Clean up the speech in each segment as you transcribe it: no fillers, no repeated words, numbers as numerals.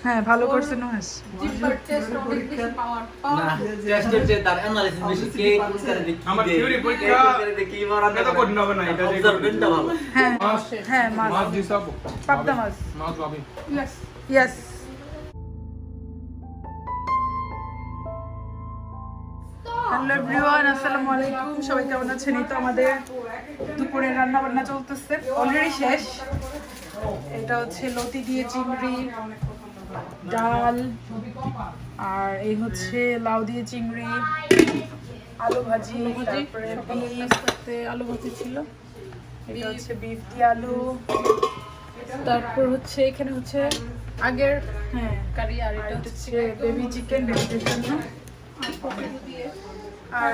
হ্যাঁ ভালো করছে নুহাস। জিব্বার টেস্ট অনেক বেশি পাওয়ার না টেস্টের যে তার অ্যানালিসিস বেশি কে কোন করে দেখি আমার থিওরি পরীক্ষা দেখি মারা এটা করতে হবে না এটা অবজারভেন্টটা ভালো হ্যাঁ মাছ হ্যাঁ মাছ মাছ দিছাব পাবদা মাছ। মাছ ভাবি ইয়েস ইয়েস। হ্যালো এভরিওয়ান, আসসালামু আলাইকুম। সবাই কেমন আছেন? এই তো আমাদের দুপুরে রান্না বান্না চলতেছে, অলরেডি শেষ। এটা হচ্ছে লতি দিয়ে চিংড়ি, ডাল, আর এই হচ্ছে লাউ দিয়ে চিংড়ি, আলু ভাজি, তারপরে সাথে আলু ভাজি ছিল, এটা হচ্ছে বিফ দিয়ে আলু, তারপর হচ্ছে এখানে হচ্ছে আগের হ্যাঁ কারি, আর আর এটা এটা হচ্ছে হচ্ছে বেবি চিকেন বেবিদের জন্য। আর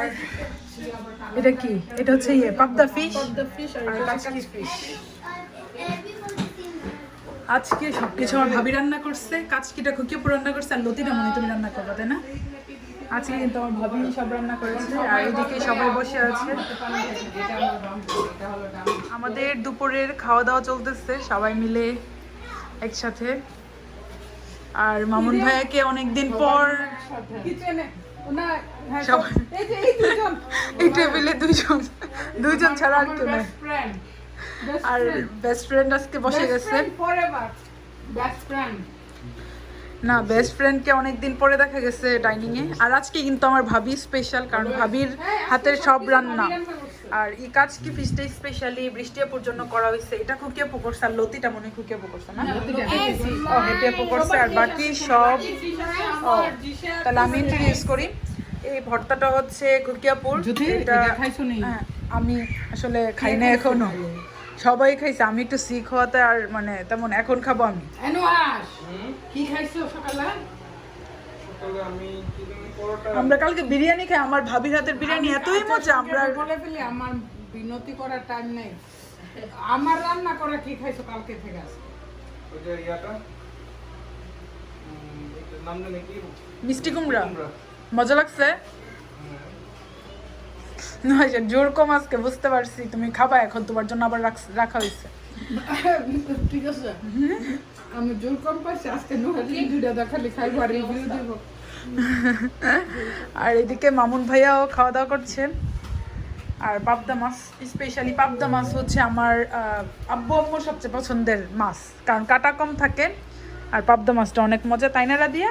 এটা কি? এটা হচ্ছে পাবদা ফিশ পদ্মা ফিশ আর আর এটা কাচকি ফিশ। আজকে সবকিছু আমার ভাবি রান্না করছে। কাচকিটা খুকিপুর রান্না করছে, আর লতিটা মনে হয় তুমি রান্না করবে, তাই না? আজকে কিন্তু আমার ভাবি সব রান্না করেছে, আর এদিকে সবাই বসে আছে। আমাদের দুপুরের খাওয়া দাওয়া চলতেছে সবাই মিলে একসাথে। আর মামুন ভাইয়াকে অনেকদিন পর কিচেনে না, হ্যাঁ সবাই এই যে এই দুজন এই টেবিলে দুইজন ছাড়া আর কেউ নাই। ফ্রেন্ড আর বেস্ট ফ্রেন্ড আজকে বসে গেছে। Forever best friend. না, বেস্ট ফ্রেন্ডকে অনেকদিন পরে দেখা গেছে ডাইনিং এ। আর আজকে কিন্তু আমার ভাবি স্পেশাল, কারণ ভাবির হাতের সব রান্না। আর এই কাচকি ফিশটা স্পেশালি বৃষ্টি আপুর জন্য করা হয়েছে। এটা খুকি আপু করছে, আর লতিটা মনে হয় খুকি আপু করছে না? ও হেপি আপু করছে, আর বাকি সব। ও তাহলে আমি ইন্ট্রোডিউস করি। এই ভর্তাটা হচ্ছে খুকি আপুর। এটা হ্যাঁ, আমি আসলে খাই না এখনো, সবাই খাইছে। আমি একটু সিক হওয়াতে আর মানে তেমন এখন খাবো আমি। এনুয়াস কি খাইছো সকালে? সকালে আমি কি জানি পরোটা আমরা কালকে বিরিয়ানি খাই, আমার ভাবির হাতের বিরিয়ানি এতই মজা। আমরা বলে ফেলি আমার বিনতি করার টাইম নেই। আমার রান্না করা কি খাইছো কালকে থেকে? ওই যে ইয়াটা এটার নাম জানি কি মিষ্টি কুমড়া মজা লাগছে। না, জোর কম আজকে, বুঝতে পারছি তুমি খাবা এখন, তোমার জন্য আবার রাখা হয়েছে। ঠিক আছে, আমি জোর কম পাইছি আজকে। দুইটা দেখালি খাইবো আর রিভিউ দিব। আর এদিকে মামুন ভাইয়াও খাওয়া দাওয়া করছেন। আর পাবদা মাছ, স্পেশালি পাবদা মাছ হচ্ছে আমার আব্বু আম্মুর সবচেয়ে পছন্দের মাছ, কারণ কাটা কম থাকে। আর পাবদা মাছটা অনেক মজা, তাই না রাদিয়া?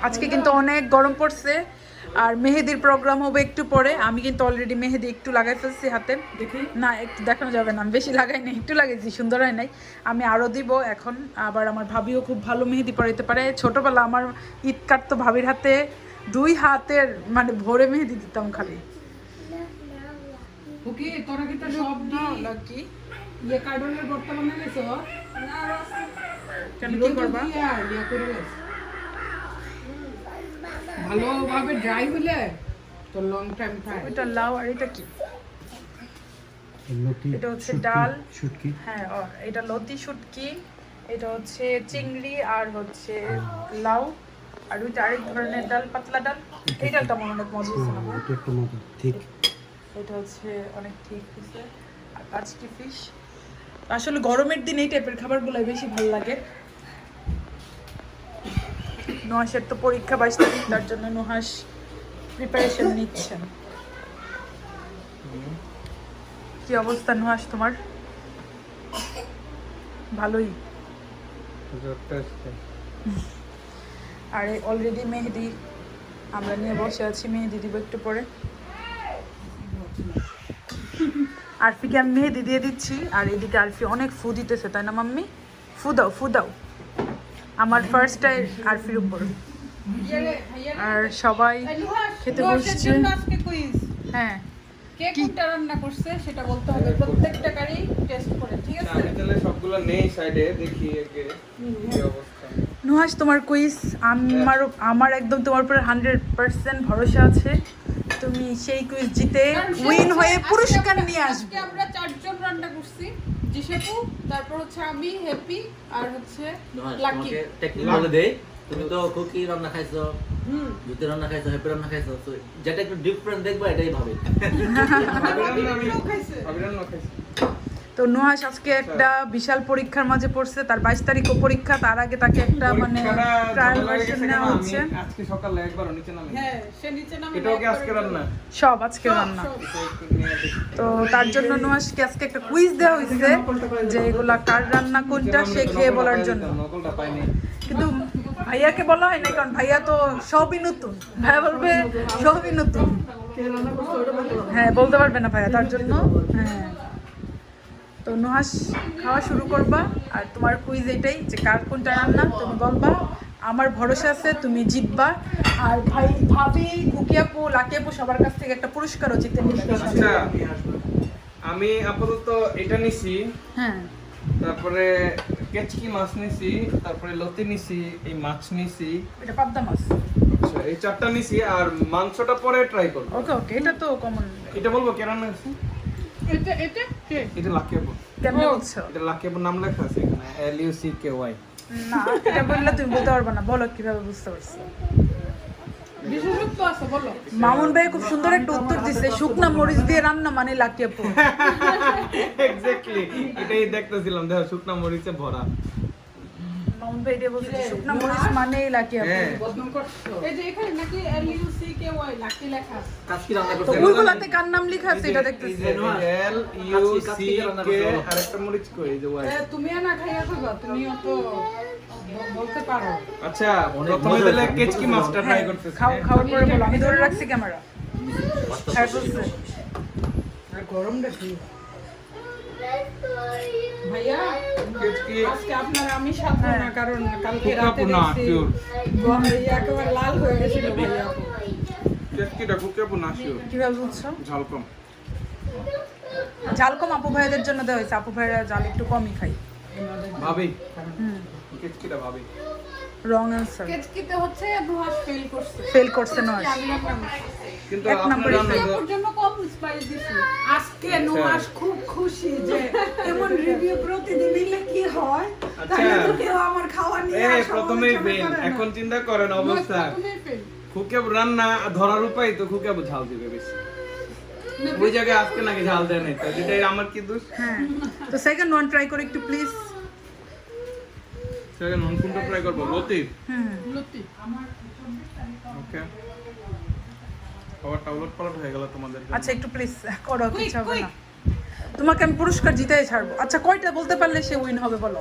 আজকে কিন্তু অনেক গরম পড়ছে। আর মেহেদির প্রোগ্রাম হবে একটু পরে। আমি কিন্তু অলরেডি মেহেদি একটু লাগাই ফেলছি হাতে। না, একটু দেখানো যাবে না, আমি বেশি লাগাই নাই, একটু লাগাইছি, সুন্দর হয় নাই। আমি আরও দিব এখন। আবার আমার ভাবিও খুব ভালো মেহেদি পরাইতে পারে। ছোটোবেলা আমার ঈদ কাটতো ভাবির হাতে, 2 হাতের মানে ভরে মেহেদি দিতাম খালি। ওকে, তোরা কি তো সব লাকি ইয়ে কার্ডনের বর্তমানে গেছো? কেন কি করবা? ভালোভাবে ড্রাই হলে তো লং টাইম থাকে। ওইটা লাউ, আর এটা কি? এটা হচ্ছে ডাল, শুটকি। হ্যাঁ, এটা লতি শুটকি, এটা হচ্ছে চিংড়ি, আর হচ্ছে লাউ, আর ওইটা আরেক ধরনের ডাল, পাতলা ডাল। এই ডালটা মনে অনেক মজা হয়েছে না? এটা একটা মজা ঠিক। এটা হচ্ছে অনেক ঠিক হয়েছে। আর কাচকি ফিশ। আসলে গরমের দিন এই টাইপের খাবারগুলোই বেশি ভালো লাগে। নুহাসের তো পরীক্ষা 22 তারিখ, তার জন্য নুহাস প্রিপারেশন নিচ্ছেন। কি অবস্থা নুহাস তোমার? ভালোই। আর অলরেডি মেহেদি আমরা নিয়ে বসে আছি, মেহেদি দিব একটু পরে। আরফিকে আমি মেহেদি দিয়ে দিচ্ছি, আর এদিকে আরফি অনেক ফু দিতেছে, তাই না মাম্মি? ফু দাও, ফু দাও। আমার ফার্স্ট টাইম আরফির উপর। আর সবাই খেতে বসছে। আজকে কুইজ, হ্যাঁ, কে কোনটা রান্না করছে সেটা বলতে হবে প্রত্যেকটা কারি টেস্ট করে, ঠিক আছে? আমি তাহলে সবগুলো নেই সাইডে দেখি আগে কি অবস্থা। নুহাস তোমার কুইজ আমার একদম তোমার উপর 100% ভরসা আছে। তুমি সেই কুইজ জিতে উইন হয়ে পুরস্কার নিয়ে আসবে। আজকে আমরা 4 জন রান্না করছি, জিশেপু, তারপর হচ্ছে আমি, হ্যাপি, আর হচ্ছে লাকি। তোমাকে টেকনিক বলে দেই, তুমি তো কুকি রান্না খাইছো, জুতি রান্না খাইছো, হ্যাপি রান্না খাইছো, তো যেটা একটু ডিফারেন্ট দেখবা এটাই ভাবে। আমি রান্না খাইছি। তো নুহাস আজকে একটা বিশাল পরীক্ষার মাঝে পড়ছে, তার 22 তারিখও পরীক্ষা, তার আগে তাকে একটা মানে ট্রায়াল ভার্সন নেওয়া হচ্ছে। আজকে সকালে একবার নিচে নামে। হ্যাঁ সে নিচে নামে এটাও কি আজকে রান্না? সব আজকে রান্না। তো তার জন্য নুহাসকে আজকে একটা কুইজ দেওয়া হয়েছে যে এগুলা কার রান্না কোনটা সে খেয়ে বলার জন্য। নকলটা পাইনি। কিন্তু ভাইয়াকে বলা হয় না, কারণ ভাইয়া তো সবই নতুন, ভাইয়া বলবে সবই নতুন। হ্যাঁ বলতে পারবে না ভাইয়া, তার জন্য। হ্যাঁ তো নুহাস খাওয়া শুরু করবা, আর তোমার কুইজ এটাই যে কার কোনটা রান্না তুমি বলবা, আমার ভরসা আছে তুমি জিতবা। আর ভাই ভাবি কুকি আপু লাকি আপু সবার কাছ থেকে একটা পুরস্কারও জিতে নিবে। আচ্ছা আমি আপাতত এটা নিছি, হ্যাঁ তারপরে কেচকি মাছ নিছি, তারপরে লতি নিছি, এই মাছ নিছি, এটা পাবদা মাছ। আচ্ছা এই চারটা নিছি, আর মাংসটা পরে ট্রাই করব। ওকে ওকে, এটা তো কমন। এটা বলবো কে রান্না করছে? এটা কে এটা লাকি আপু। কেমনে বুঝছো? এটা লাকি আপুর নাম লেখা আছে এখানে, LUCKY। না এটা বললে তুমি বলতে পারবে না, বলো কিভাবে বুঝতে পারছো। বিশেষত্ব আছে বলো। মামুন ভাই খুব সুন্দর একটা উত্তর দিচ্ছে, শুকনা মরিচ দিয়ে রান্না মানে লাকি আপু। এক্স্যাক্টলি এটাই দেখতেছিলাম, দেখো শুকনা মরিচে ভরা। মামুন ভাই এটা বলছে যে শুকনা মরিচ মানেই লাকি আপু। হ্যাঁ বদনাম করছো। এই যে এখানে নাকি LUCKY লাকি লেখা আছে। কাজ কি রান্না তো করতে? ওইগুলাতে কার নাম লেখা আছে এটা দেখতেছি। LUCK আর একটা মরিচ কই এই যে ওয়াই। তুমি না খাইয়া খাবা, তুমিও তো বলতে পারো। আচ্ছা অনেক প্রথমে মজা দিলে হয়েছে। কেচকি মাছটা ট্রাই হ্যাঁ, করতেছি। খাওয়ার পরে বলো, আমি ধরে রাখছি ক্যামেরা। হ্যাঁ বলছে। আর গরম দেখি ভাইয়া কেচকি আজকে আপনার আমি সাথে না, কারণ কালকে রাতে কুকাপু না দেখছি পিওর। একেবারে লাল হয়ে গেছিল ভাইয়া। কেচকিটা কুকাপু না শিওর। কিভাবে বুঝছো? ঝাল কম। ঝাল কম আপু ভাইয়াদের জন্য দেওয়া হয়েছে, আপু ভাইয়া জাল একটু কমই খাই। ভাবি হুম কেচকিটা ভাবি। Wrong answer. কেচকিতে হচ্ছে নুহাস ফেল করছে। ফেল করছে নয়। আমি রান্না করছি। কিন্তু এক আপনার নম্বরে রান্না fail। ওর জন্য কম স্পাইস দিছি। আজকে নুহাস খুব খুশি যে এমন রিভিউ প্রতিদিন দিলে কি হয়, তাহলে তো কেউ আমার খাওয়া নিয়ে এই আসা প্রথমেই আলোচনা ফেল, করে না। এখন চিন্তা করেন অবস্থা। প্রথমেই fail। খুকেব রান্না ধরার উপায় তো খুকেব ঝাল দিবে বেশি। ওই জায়গায় আজকে নাকি ঝাল দেয় নাই, তো যেটাই আমার কি দোষ? হ্যাঁ তো সেকেন্ড ওয়ান ট্রাই করে একটু প্লিজ। সেটা নন কোনটা ট্রাই করব? লতি। হুম লতি। ওকে। খাবারটা উলটপালট হয়ে গেল তোমাদের জন্য। আচ্ছা একটু প্লিজ করো, Quick, কিছু হবে quick. না। তোমাকে আমি পুরস্কার জিতেই ছাড়বো। আচ্ছা কয়টা বলতে পারলে সে উইন হবে বলো।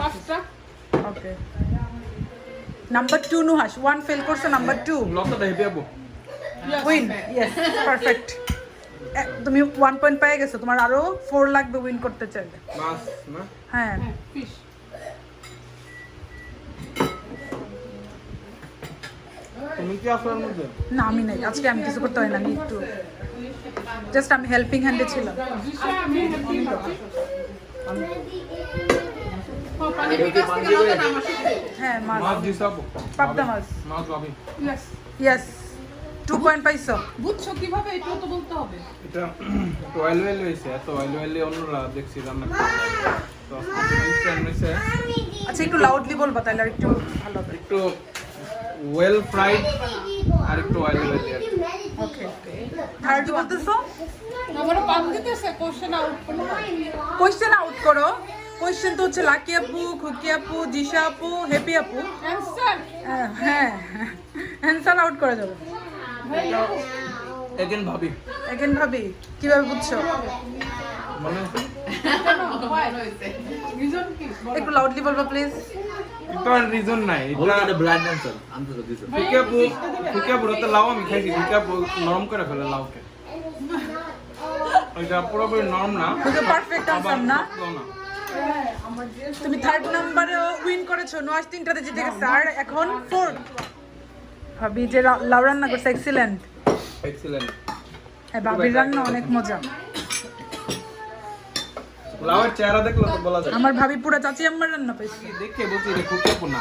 পাঁচটা। ওকে নাম্বার 2 নুহাস 1 ফেল করছে, নাম্বার 2 লতাটা হেপি আবো। উইন। Yes perfect. তুমি 1 পয়েন্ট পেয়ে গেছো, তোমার আরো 4 লাগবে উইন করতে চাইলে। মাছ না? হ্যাঁ হ্যাঁ ফিশ। তুমি কি আসলার মধ্যে? না আমি নাই, আজকে আমি কিছু করতে হয় না, আমি একটু জাস্ট আমি হেল্পিং হ্যান্ডে ছিলাম। দিশা আমি হেল্পিং করছি। ও পানি কেউ কি বিকাশ পানি থেকে দিবে? নতুন আমার সাথে। হ্যাঁ মাছ মাছ দিছাবো। পাবদা মাছ। মাছ ভাবি। Yes. ইয়েস 2 পয়েন্ট পাইছো। বুঝছো কিভাবে এটাও তো বলতে হবে। এটা একটু অয়েল অয়েল হয়েছে, এত অয়েল অয়েলি অন্যরা দেখছি রান্না করতে। তো ইনস্ট্যান্ট হয়েছে আচ্ছা একটু লাউডলি বলবা তাহলে আর একটু ভালো হবে। একটু ওয়েল ফ্রাইড আর একটু অয়েল অয়েলি আর কি। ওকে থার্ড বলতেছো? আমারও পান দিতেছে কোশ্চেন আউট করতে। কোশ্চেন আউট করো। কোশ্চেন তো হচ্ছে লাকি আপু, খুকি আপু, দিশা আপু, হ্যাপি আপু। অ্যানসার। হ্যাঁ অ্যান্সার আউট করা যাবে। এগেন ভাবি এগেন ভাবি কিভাবে বুঝছো? মানে রিজন কি? একটু লাউডলি বলবা প্লিজ। এটা রিজন নাই, বলো এটা এটা ব্র্যান্ড অ্যান্সার আমি তো দিছি। ফুকাবু তো লাউ আমি খাইছি, ফুকাবু নরম করে ফেলে লাউকে। এটা পুরোপুরি নরম না, খুবই পারফেক্ট আনসার না। শক্তও না। তুমি থার্ড নাম্বারে উইন করেছো, নুহাস 3টাতে জিতে গেছে, আর এখন 4th। ভাবি যে লাউ রান্না করছে এক্সিলেন্ট। এক্সিলেন্ট। হ্যাঁ ভাবির রান্না অনেক মজা। লাউয়ের চেহারা দেখলে তো বলা যায়। আমার ভাবি পুরো চাচি আম্মার রান্না পাইছে। দেখে বলছি রে ফুকাবু না,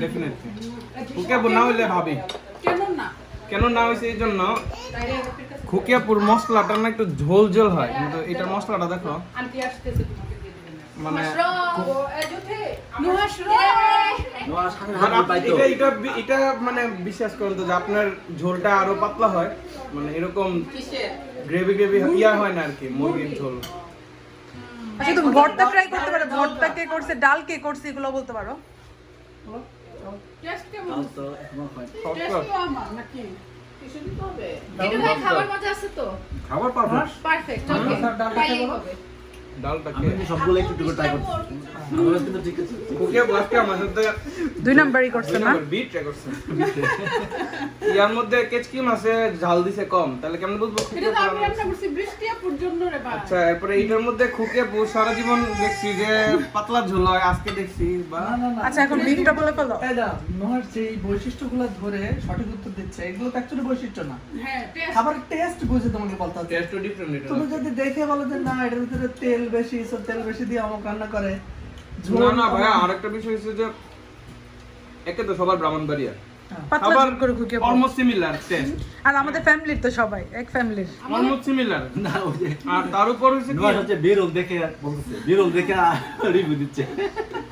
ডেফিনেটলি ফুকাবু না হইলে ভাবি। কেমন না? কেন না হইছে এই জন্য, খুকিয়াপুর মশলাটা না একটু ঝোল ঝোল হয়, কিন্তু এটার মশলাটা দেখো আন্টি আসতেছে তোমাকে দিয়ে দিবেন। মানে নুহাস নোয়া সামনে আর হাত আপনি পাইতো। এটা মানে বিশ্বাস করেন তো যে আপনার ঝোলটা আরো পাতলা হয়, মানে এরকম গ্রেভি গ্রেভি ইয়া হয় না আর কি, মুরগির ঝোল। আচ্ছা তুমি ভর্তা ট্রাই করতে পারো, ভর্তা কে করছে, ডাল কে করছে, এগুলো বলতে পারো। টেস্ট কেমন তাও তো এখনো হয়। টেস্ট তো আমার নাকি কিছু দিতে হবে এটা ভাই খাবার মজা আছে তো? খাবার পারফেক্ট। পারফেক্ট, ওকে। তাইলেই হবে। ডালটা আমি কিন্তু সবগুলো একটু একটু ট্রাই করছি। আমার কিন্তু ঠিক আছে। খুকি আপু আজকে আমার সাথে 2 নাম্বারই করছে না? বিট ট্রাই করছে। ইয়ার মধ্যে কেচকি মাছে ঝাল দিছে কম, তাহলে কেমন বুঝবো? এটা তো আমি রান্না করছি বৃষ্টি আপুর জন্য রে ভাই। আচ্ছা, এরপরে এইটার মধ্যে খুকি আপু সারা জীবন দেখছি যে পাতলা ঝোল হয়, আজকে দেখছি বা আচ্ছা এখন বিফটা বলে ফেলো। নোহার যে বৈশিষ্ট্যগুলো ধরে সঠিক উত্তর দিচ্ছে, এগুলো তো অ্যাকচুয়ালি বৈশিষ্ট্য না, হ্যাঁ টেস্ট খাবার টেস্ট বুঝে তোমাকে বলতে হবে। টেস্টও ডিফারেন্ট এটা। তুমি যদি দেখে বলো যে না এটার ভিতরে তেল বেশি, সব তেল বেশি দিয়ে অমুক রান্না করে, না না ভাই, আরেকটা বিষয় হচ্ছে যে একে তো সবার ব্রাহ্মণবাড়িয়া, পাতলা খাবার ঝোল করে খুকি আপু। অলমোস্ট সিমিলার টেস্ট, আর আমাদের ফ্যামিলির তো সবাই এক ফ্যামিলির। Almost similar. না ওই যে আর তার উপর হচ্ছে কি, নোয়ার হচ্ছে বিরল দেখে বলতেছে, বিরল দেখে রিভিউ দিচ্ছে।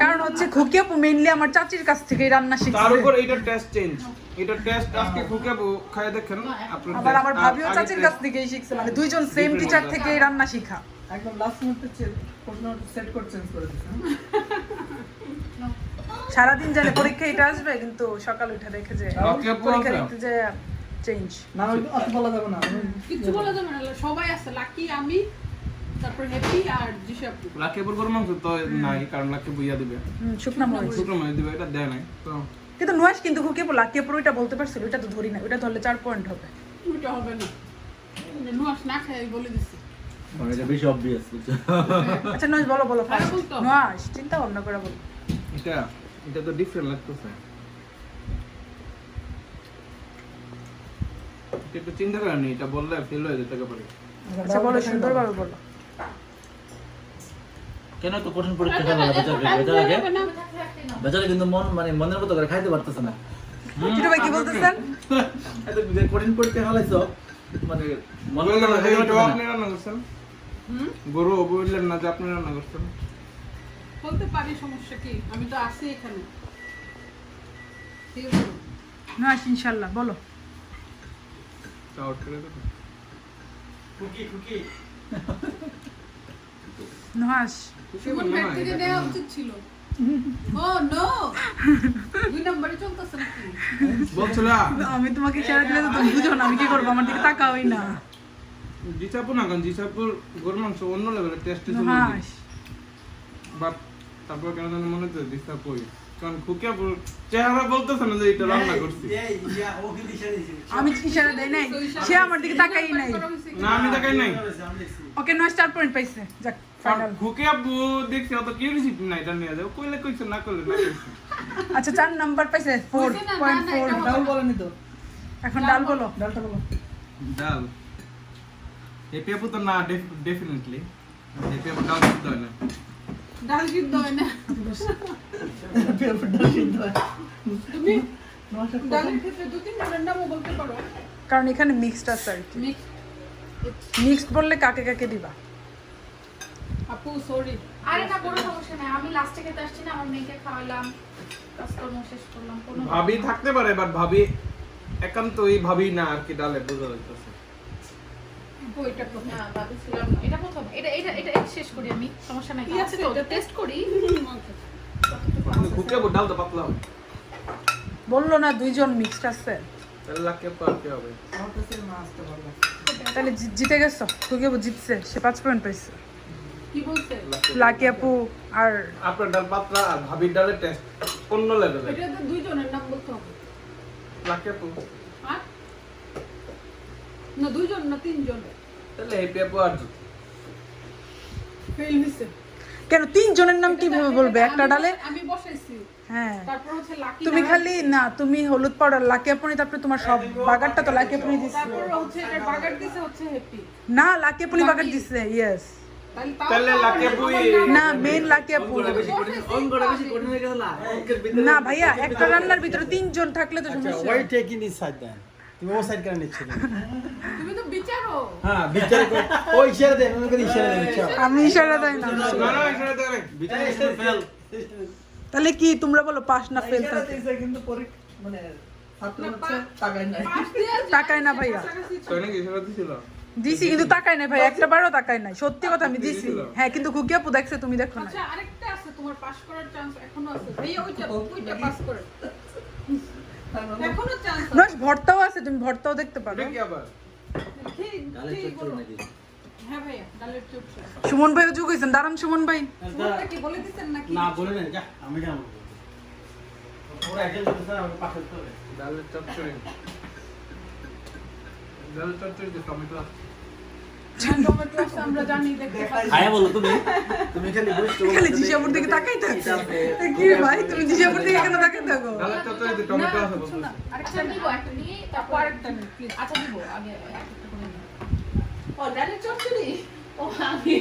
কারণ হচ্ছে খুকি আপু মেইনলি আমার চাচির কাছ থেকে রান্না তার শিখছে। উপর এটা টেস্ট চেঞ্জ, এটা টেস্ট আজকে খুকি আপু খায় দেখেন আপনার আবার আমার taste, ভাবিও আর চাচির আগের কাছ থেকেই শিখছে, মানে দুইজন সেম Different টিচার মজা। থেকে রান্না শিখা। একদম লাস্ট মিনিটে প্রশ্ন সেট করে চেঞ্জ করে দিচ্ছে। সারাদিন জানে পরীক্ষা এটা আসবে, কিন্তু সকাল উঠে দেখে যে ওকে আপু পরীক্ষা আছে। দেখতে যে চেঞ্জ। না ওই অত বলা যাবে না। কিছু বলা যাবে না, সবাই আছে, লাকি আমি, তারপর হ্যাপি আর জিশা আপু। লাকিপুর গরম মাংস তো নাই, কারণ লাকিপুর ইয়া দিবে, শুকনা মরিচ। শুকনো মাছ দিবে, এটা দেয় নাই তো। কিন্তু নয়, কিন্তু খুকি আপু লাকি আপু ওইটা বলতে পারছিল, ওইটা তো ধরি না, ওইটা ধরলে 4 পয়েন্ট হবে। ওইটা হবে না, নুয়াস না খাই বলে দিছি। মানে এটা বেশি অবভিয়াস বুঝছো। আচ্ছা নয় বলো বলো হ্যাঁ, ফার্স্ট। বলতো। নয় চিন্তা ভাবনা করে বলো। এটা এটা তো ডিফারেন্ট লাগতেছে, একটু চিন্তা করেন, এটা বললে ফেল হয়ে যেতে পারে। আচ্ছা বলো সুন্দরভাবে বলো। কেন তো কঠিন পরীক্ষা হলো না বেচারা, বেচারাকে বেচারা কিন্তু মন মানে মনের মতো করে খাইতে পারতেছে না। চিটু ভাই কি বলতেছেন? এত কঠিন পরীক্ষা হলাইছো মানে মনের বললেন মতো না যে করে এটা খাইতে আপনি রান্না করছেন, গরু বললেন না যে আপনি রান্না করছেন। বলতে পারি, সমস্যা কি, আমি তো আছি এখানে। ঠিক আছে নয় ইনশাআল্লাহ বলো। আউট করে দেবো। খুকি খুকি নহাস সুমন ব্যাগ থেকে নেওয়া উচিত ছিল। ও নো, 2 নম্বরে চলতেছে নাকি? বলছিল আমি তোমাকে ইশারা দিলে তো তুমি বুঝো না, আমি কি করবো, আমার দিকে তাকাওই না। জিসাপুর না, কারণ জিসাপুর গরু মাংস অন্য লেভেলের টেস্ট ছিল, নহাস বাট তারপর কেন জানি মনে হচ্ছে জিসাপুর, কারণ খুকিয়াপুর চেহারা বলতেছে না যে এটা রান্না করছি। আমি ইশারা দেই নাই, সে আমার দিকে তাকাই নাই। না আমি দেখাই নাই, ওকে নয় 4 পয়েন্ট পাইছে, যাক ফাইনাল। খুকিয়াপু দেখছি অত কিউরিসিটি নাই, এটা নিয়ে যাও, কইলে কইছে না করলে না কইছে। আচ্ছা 4 নাম্বার পাইছে, বুঝছে না, না, না, 4.4। এটা ডাল বলেনি তো, এখন ডাল বলো। ডালটা বলো। ডাল হেপিয়াপু তো না, ডেফিনেটলি হেপিয়াপু ডাল দিতে হয় না। ডাল সিদ্ধ হয় না। পেঁপে ডাল সিদ্ধ হয়। তুমি নোহার সাথে ডালের ক্ষেত্রে 2-3 ধরনের নামও বলতে পারো। কারণ এখানে মিক্সড আছে আর কি। মিক্স মিক্সড বললে কাকে কাকে দিবা? আপু সরি। আরে না, কোনো সমস্যা নাই। আমি লাস্টে খেতে আসছি না, আমার মেয়েকে খাওয়ালাম, কাজকর্ম শেষ করলাম, কোনো ভাবি থাকতে পারে, বাট ভাবি একান্তই ভাবি না আর কি, ডালে বোঝা যাচ্ছে। আপু এটা প্রথম। না দাদু ছিলাম না, এটা প্রথম। এটা এটা এটা এটা শেষ করি আমি, সমস্যা নাই। কি আছে তো এটা? টেস্ট করি। খুকিয়াপু ডাল তো পাতলা হবে, বললো না দুইজন মিক্সড আছে, তাহলে লাকিয়াপু আর কি হবে? আমার কাছে মাছটা ভালো লাগছে। তাহলে জিতে গেছো। তোকে জিতছে, সে 5 পয়েন্ট পাইছে। কি বলছে? লাকি আপু আর আপনার ডাল পাতলা আর ভাবির ডালের টেস্ট অন্য লেভেলের। এটা তো 2 জনের নাম বলতে হবে। লাকিয়াপু আর না 2 জন না 3 জন। তাহলে হেপিয়াপু আর জিত। ফেল হইছে। কেন 3 জনের নাম কিভাবে বলবে একটা ডালে? আমি বসাইছি। হ্যাঁ তারপর হচ্ছে লাকি। তুমি খালি না, তুমি হলুদ পাউডার লাকি আপনি, তারপরে তোমার সব বাগারটা তো লাকি আপনি দিছে। তারপর হচ্ছে এটা বাগার দিছে হচ্ছে হ্যাপি। না লাকি আপনি বাগার দিছে, ইয়েস। তাহলে লাকিয়াপুই না মেন লাকি আপু। অঙ্কটা বেশি কঠিন হয়ে গেল না অঙ্কের ভিতরে। না ভাইয়া, একটা রান্নার ভিতরে 3 জন থাকলে তো সমস্যা। ওই টেকিং ইজ সাইড দেন, তুমি ও সাইড কেন নিচ্ছ? তুমি তো বিচারো। হ্যাঁ বিচার করে ও ইশারা দেন, আমি করে ইশারা দেন, ইচ্ছা আমি ইশারা দেই না। না না এখানে দেখে বিচারে ফেল। তাহলে কি তোমরা বলো পাস না ফেল? ইশারা দিয়েছে কিন্তু পরীক্ষা মানে ছাত্র হচ্ছে টাকায় নাই। পাশ দিয়ে তাকায় না ভাইয়া। কাছাকাছি তো নাকি সেটা দিছিল। দিছি কিন্তু তাকাই নাই ভাই, একটা বারও তাকাই নাই, সত্যি কথা আমি দিছি। হ্যাঁ কিন্তু খুকি আপু দেখছে, তুমি দেখো না। আচ্ছা আরেকটা আছে তোমার পাস করার চান্স এখনো আছে ভাইয়া, ওইটা পাস করে এখনো চান্স আছে। নয় ভর্তাও আছে, তুমি ভর্তাও দেখতে পারো। এটা কি আবার ডালের চচ্চড়ি নাকি? হ্যাঁ ভাইয়া ডালের চপস সুমন ভাই যোগ হয়েছেন, দাঁড়ান সুমন ভাই। ওটা কি বলে দিতেন নাকি? না বলে না, যা আমি কেন বলবো? ওরা একজন বলতেছে আমার পাশে তো ডালের চচ্চড়ি যে টমেটো আছে। টমেটো আছে আমরা জানি, দেখতে পাই। খায়া বলো তুমি। তুমি খালি বুঝছো খালি জিসাপুর দিকে তাকাই থাকছো। কি রে ভাই, তুমি জিসাপুর দিকে কেন তাকাই থাকো? ডালের চচ্চড়িতে টমেটো আছে বলতো। না আরেকটা আচ্ছা দিব একটা নিয়ে তারপর আরেকটা নেই প্লিজ। আচ্ছা দিব আগে একটা করে নিই। ও ডালের চচ্চড়ি ও আমি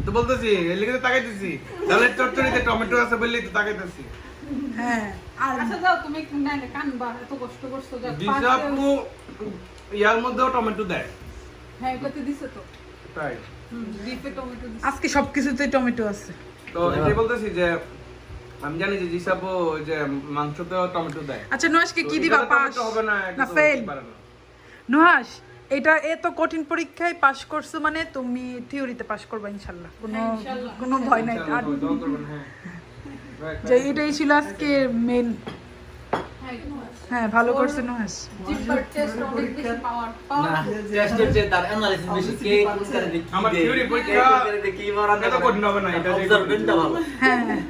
তো বলতেছি এর লিগে তো তাকাইতেছি। ডালের চচ্চড়িতে টমেটো আছে বললেই তো তাকাইতেছি। হ্যাঁ আর আচ্ছা যাও তুমি একটু না কানবা, এত কষ্ট করছো যা দিশাপু ইয়ার মধ্যেও টমেটো দেয়। হ্যাঁ এটাতে দিছে তো তাই ডিপে টমেটো দিছে। আজকে সবকিছুতে টমেটো আছে। তো এটাই বলতেছি যে আমি জানি যে দিশাপু ওই যে মাংসতেও টমেটো দেয়। আচ্ছা নুহাসকে কি তো দিবা? এটাতে পাস টমেটো হবে না, এটা না তো ফেল? হতে পারে না। নুহাস এটা এত কঠিন পরীক্ষায় পাশ করছো মানে তুমি থিওরিতে পাশ করবা ইনশাআল্লাহ, কোনো হ্যাঁ, ইনশাআল্লাহ। কোনো ভয় নাই। আর দোয়া করবেন, হ্যাঁ। যে এটাই ছিল আজকে মেন। হ্যাঁ হ্যাঁ ভালো করছে নুহাস। জিপার টেস্ট অনেক বেশি পাওয়ার না, পাওয়ার টেস্টের চেয়ে তার অ্যানালিসিস বেশি। কে কোন কারণে কি আমার দেয়, theory কে পরীক্ষা কোন কারণে কি বানাতে এত কঠিন হবে না, এটা যে অবজারভেন্টটা ভালো। হ্যাঁ হ্যাঁ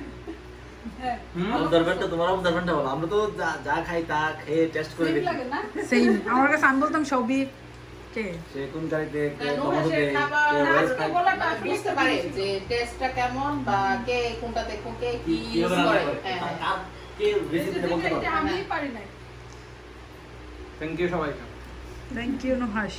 অবজারভেন্টটা তোমার অবজারভেন্টটা ভালো। আমরা তো যা খাই তা খেয়ে টেস্ট করে ঠিক দেখি। লাগে না? সেম আমার কাছে আমি বলতাম সবই কে সে কোন গাড়িতে কে কেন টমেটো সে দেয়, খাবার কে ভেজ আজকে খায়। বলাটা বুঝতে পারে যে টেস্টটা কেমন বা কে কোনটা দেখো কে কি কি ইউজ রান্না করে। করে। হ্যাঁ আর কে রেসিপিটা বলতে এটা পারে। আমি পারি না। থ্যাংক ইউ সবাইকে। Thank you Nuhash.